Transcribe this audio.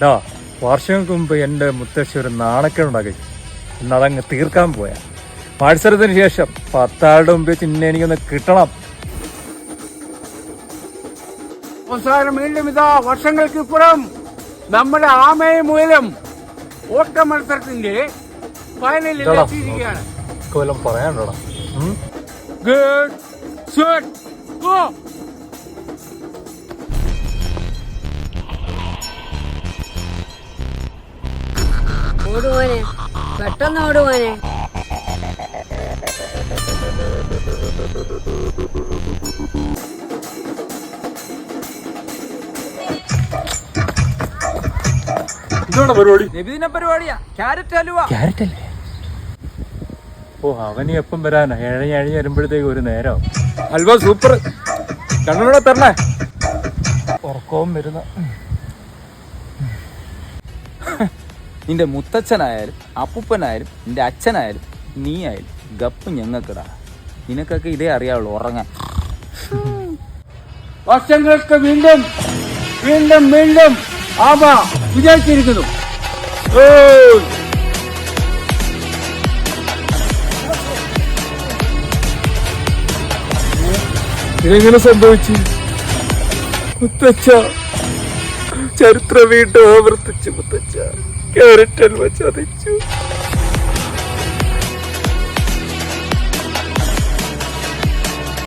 ഡാ വർഷങ്ങൾക്ക് മുമ്പ് എൻ്റെ മുത്തശ്ശി ഒരു നാണക്കേടുണ്ടാക്കി. എന്നതങ്ങ് തീർക്കാൻ പോയാ. മത്സരത്തിന് ശേഷം 10 ആളുടെ മുമ്പ് ചിഹ്നം എനിക്കൊന്ന് കിട്ടണം. അവസാനം വീണ്ടും ഇതാ വർഷങ്ങൾക്കിപ്പുറം നമ്മുടെ ആമയും മുയലും ഓട്ട മത്സരത്തിന്റെ ഫൈനലിൽ എത്തിയിരിക്കുകയാണ്. വല്ലതും പറയാനുണ്ടോടാ? Good set go. ഓടുവാനെ, പെട്ടെന്ന് ഓടുവാനെ. ഇതോടെ പരിപാടി നബിദിന പരിപാടിയാ. ക്യാരറ്റ് ഹലുവ. ക്യാരറ്റ് അല്ലേ? ഓ അവന് എപ്പം വരാനാ? എഴഞ്ഞ് വരുമ്പോഴത്തേക്ക് ഒരു നേരം. ഹൽവ സൂപ്പർ. കണ്ണൂടെ തരണേ. ഉറക്കവും വരുന്ന. നിന്റെ മുത്തച്ഛനായാലും അപ്പൂപ്പനായാലും നിന്റെ അച്ഛനായാലും നീ ആയാലും ഗപ്പ് ഞങ്ങൾക്കിടാ. നിനക്കൊക്കെ ഇതേ അറിയാവുള്ളൂ, ഉറങ്ങാൻ. വർഷങ്ങൾക്ക് വീണ്ടും വീണ്ടും വീണ്ടും ആമ വിജയിച്ചിരിക്കുന്നു. ഇതെങ്ങനെ സംഭവിച്ചു? മുത്തച്ഛ, ചരിത്രം വീണ്ടും ആവർത്തിച്ചു. മുത്തച്ഛ, ക്യാരറ്റ് ഹൽവ ചതിച്ചു.